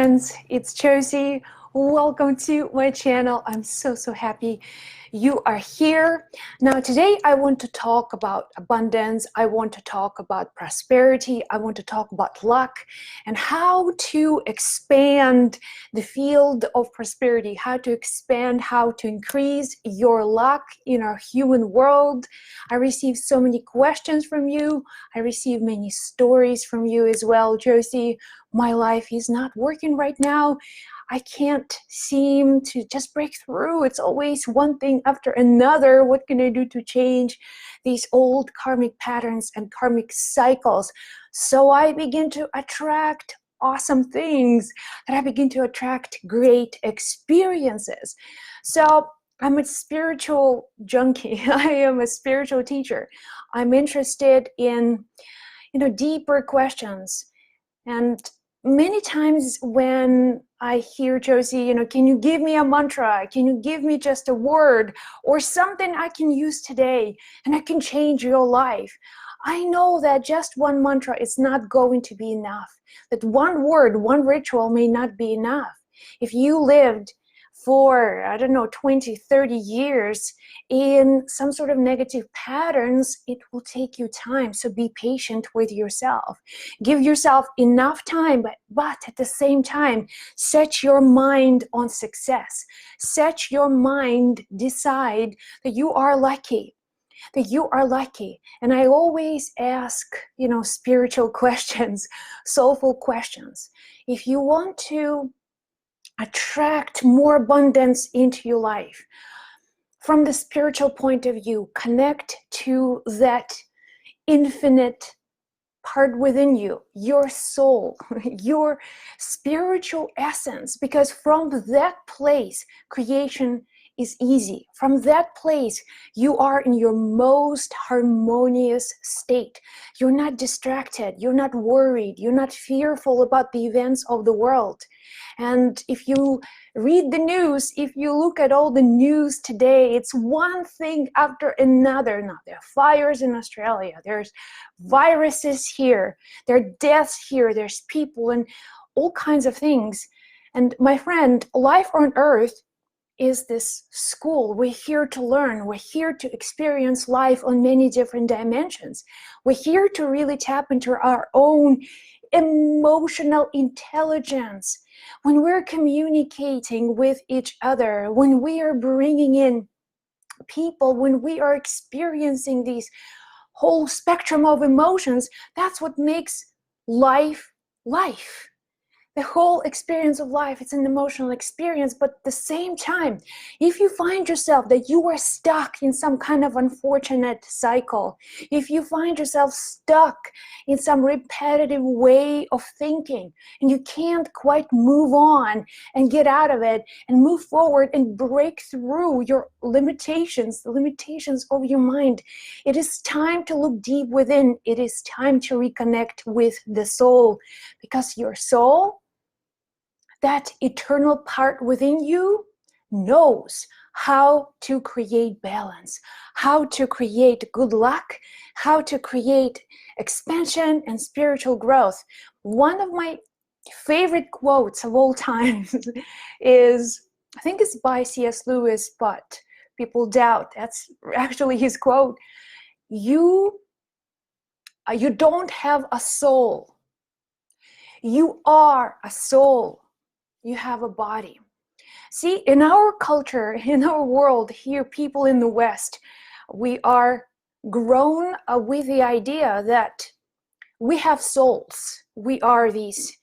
friends, it's Josie. Welcome to my channel. I'm so happy you are here. Now today I want to talk about abundance. I want to talk about prosperity. I want to talk about luck and how to expand the field of prosperity, how to expand, how to increase your luck in our human world. I receive so many questions from you. I receive many stories from you as well. Josie, my life is not working right now. I can't seem to just break through. It's always one thing after another. What can I do to change these old karmic patterns and karmic cycles? So I begin to attract awesome things, and I begin to attract great experiences. So I'm a spiritual junkie. I am a spiritual teacher. I'm interested in, deeper questions. And many times when I hear Josie, can you give me a mantra? Can you give me just a word or something I can use today and I can change your life? I know that just one mantra is not going to be enough. That one word, one ritual may not be enough. If you lived for, 20, 30 years in some sort of negative patterns, it will take you time. So be patient with yourself. Give yourself enough time, but at the same time, set your mind on success. Set your mind, decide that you are lucky. That you are lucky. And I always ask, spiritual questions, soulful questions. If you want to attract more abundance into your life, from the spiritual point of view, connect to that infinite part within you, your soul, your spiritual essence, because from that place, creation is easy. From that place, you are in your most harmonious state. You're not distracted, you're not worried, you're not fearful about the events of the world. And if you read the news, if you look at all the news today, it's one thing after another. Now, there are fires in Australia, there's viruses here, there are deaths here, there's people and all kinds of things. And my friend, life on earth is this school. We're here to learn. We're here to experience life on many different dimensions. We're here to really tap into our own emotional intelligence. When we're communicating with each other, when we are bringing in people, when we are experiencing these whole spectrum of emotions, that's what makes life life. The whole experience of life, it's an emotional experience, but at the same time, if you find yourself that you are stuck in some kind of unfortunate cycle, if you find yourself stuck in some repetitive way of thinking, and you can't quite move on and get out of it and move forward and break through your limitations, the limitations of your mind, it is time to look deep within. It is time to reconnect with the soul, because your soul, that eternal part within you, knows how to create balance, how to create good luck, how to create expansion and spiritual growth. One of my favorite quotes of all time is, I think it's by C.S. Lewis, but people doubt that's actually his quote. You don't have a soul. You are a soul. You have a body. See, in our culture, in our world here, people in the West, we are grown with the idea that we have souls. We are these,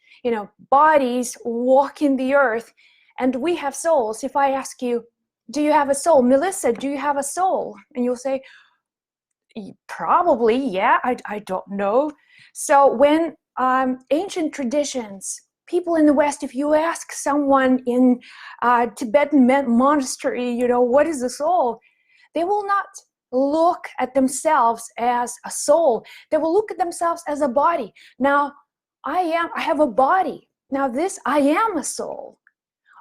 bodies walking the earth, and we have souls. If I ask you, do you have a soul? Melissa, do you have a soul? And you'll say, probably, yeah, I don't know. So when ancient traditions, people in the West, if you ask someone in a Tibetan monastery, what is the soul? They will not look at themselves as a soul. They will look at themselves as a body. Now, I have a body. Now I am a soul.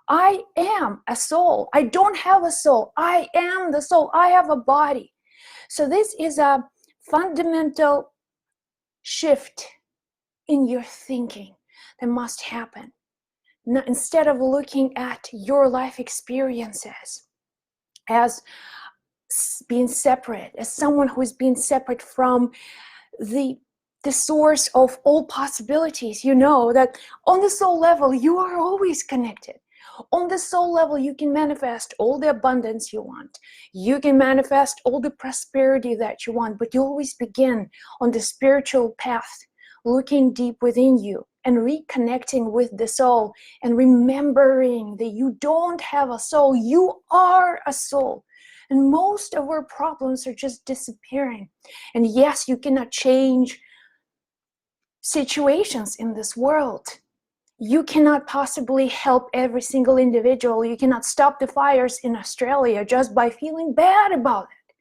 I am a soul. I don't have a soul. I am the soul. I have a body. So this is a fundamental shift in your thinking that must happen. instead of looking at your life experiences as being separate, as someone who is being separate from the source of all possibilities, you know that on the soul level, you are always connected. On the soul level, you can manifest all the abundance you want. You can manifest all the prosperity that you want, but you always begin on the spiritual path, looking deep within you and reconnecting with the soul and remembering that you don't have a soul, you are a soul. And most of our problems are just disappearing. And yes, you cannot change situations in this world. You cannot possibly help every single individual. You cannot stop the fires in Australia just by feeling bad about it.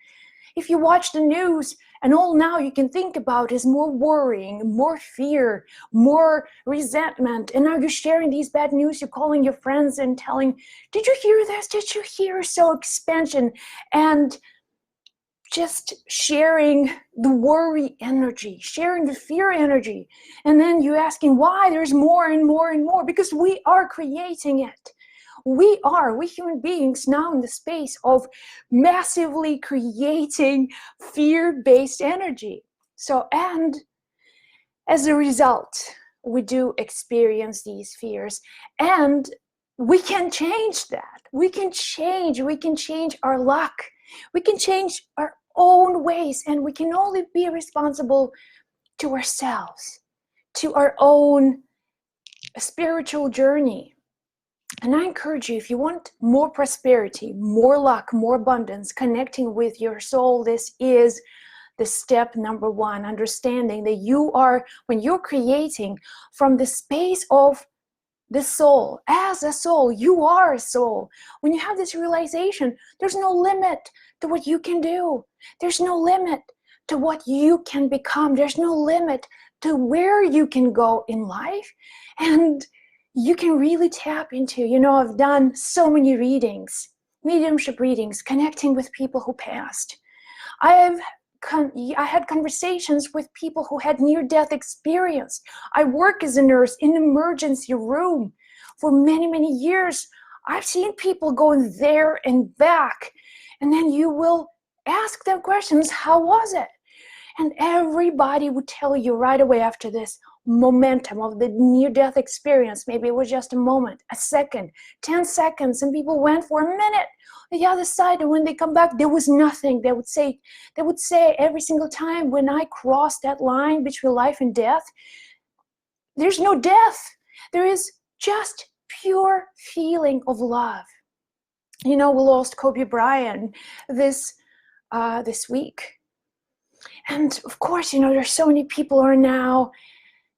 If you watch the news and all now you can think about is more worrying, more fear, more resentment, and now you're sharing these bad news, you're calling your friends and telling, did you hear this? Did you hear? So expansion and just sharing the worry energy, sharing the fear energy. And then you asking why there's more and more and more, because we are creating it. We human beings now in the space of massively creating fear-based energy. So, and as a result, we do experience these fears, and we can change that. We can change our luck. We can change our own ways, and we can only be responsible to ourselves, to our own spiritual journey. And I encourage you, if you want more prosperity, more luck, more abundance, connecting with your soul, this is the step number one, understanding that you are, when you're creating from the space of the soul, as a soul, you are a soul. When you have this realization, there's no limit to what you can do. There's no limit to what you can become. There's no limit to where you can go in life. And you can really tap into, I've done so many readings, mediumship readings, connecting with people who passed. I had conversations with people who had near-death experience. I work as a nurse in an emergency room for many, many years. I've seen people going there and back. And then you will ask them questions, how was it? And everybody would tell you right away after this momentum of the near-death experience. Maybe it was just a moment, a second, 10 seconds, and people went for a minute on the other side, and when they come back, there was nothing. They would say every single time, when I crossed that line between life and death, there's no death. There is just pure feeling of love. We lost Kobe Bryant this week. And of course, there's so many people who are now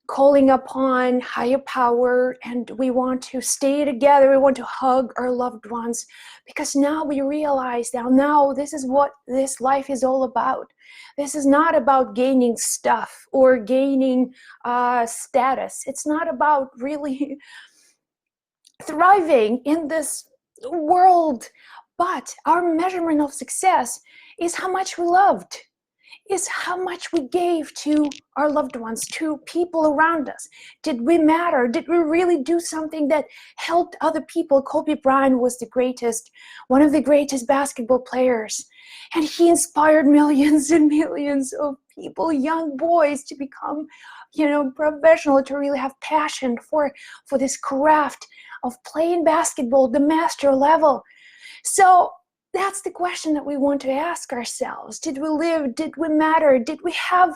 calling upon higher power, and we want to stay together. We want to hug our loved ones, because now we realize now this is what this life is all about. This is not about gaining stuff or gaining status. It's not about really thriving in this world, but our measurement of success is how much we loved, is how much we gave to our loved ones, to people around us. Did we matter? Did we really do something that helped other people? Kobe Bryant was one of the greatest basketball players. And he inspired millions and millions of people, young boys, to become, professional, to really have passion for this craft of playing basketball, the master level. So that's the question that we want to ask ourselves. Did we live? Did we matter? Did we have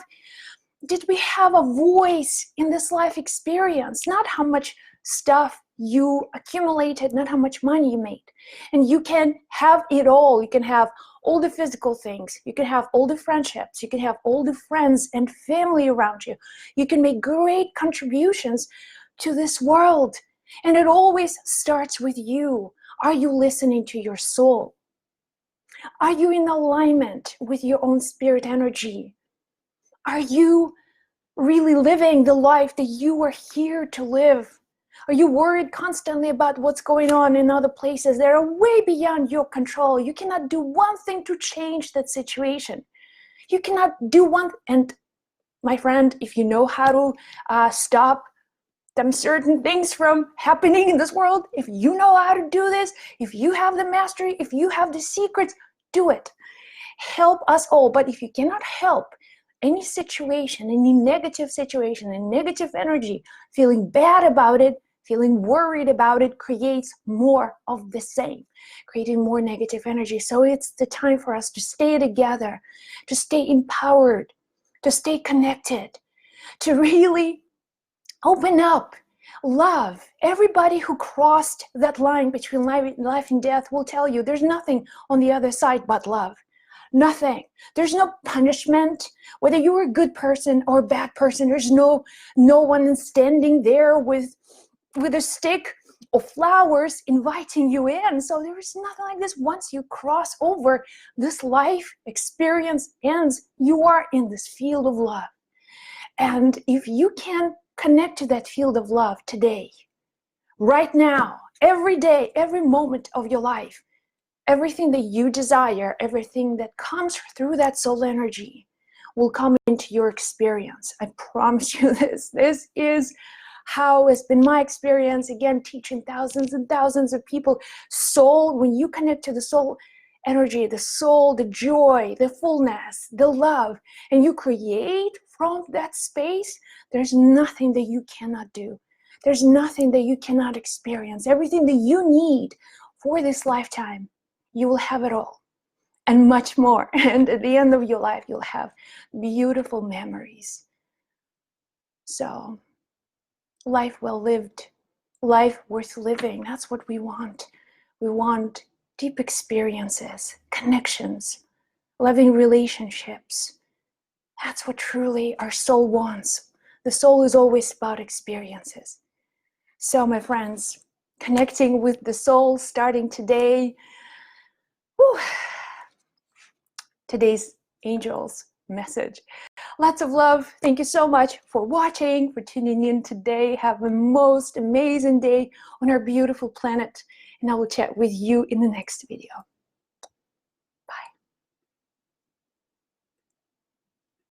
a voice in this life experience? Not how much stuff you accumulated, not how much money you made. And you can have it all. You can have all the physical things. You can have all the friendships. You can have all the friends and family around you. You can make great contributions to this world. And it always starts with you. Are you listening to your soul? Are you in alignment with your own spirit energy? Are you really living the life that you are here to live? Are you worried constantly about what's going on in other places that are way beyond your control? You cannot do one thing to change that situation. You cannot do one. And my friend, if you know how to stop them certain things from happening in this world. If you know how to do this, if you have the mastery, if you have the secrets, do it. Help us all. But if you cannot help any situation, any negative situation, any negative energy, feeling bad about it, feeling worried about it, creates more of the same, creating more negative energy. So it's the time for us to stay together, to stay empowered, to stay connected, to really open up, love. Everybody who crossed that line between life and death will tell you there's nothing on the other side but love. Nothing. There's no punishment. Whether you're a good person or a bad person, there's no one standing there with a stick of flowers inviting you in. So there is nothing like this. Once you cross over, this life experience ends. You are in this field of love. And if you can connect to that field of love today, right now, every day, every moment of your life, everything that you desire, everything that comes through that soul energy will come into your experience. I promise you this. This is how it's been my experience, again, teaching thousands and thousands of people. Soul, when you connect to the soul energy, the soul, the joy, the fullness, the love, and you create from that space, there's nothing that you cannot do. There's nothing that you cannot experience. Everything that you need for this lifetime, you will have it all and much more. And at the end of your life, you'll have beautiful memories. So, life well lived, life worth living. That's what we want. We want deep experiences, connections, loving relationships. That's what truly our soul wants. The soul is always about experiences. So, my friends, connecting with the soul starting today. Whew, today's angel's message. Lots of love. Thank you so much for watching, for tuning in today. Have a most amazing day on our beautiful planet. And I will chat with you in the next video.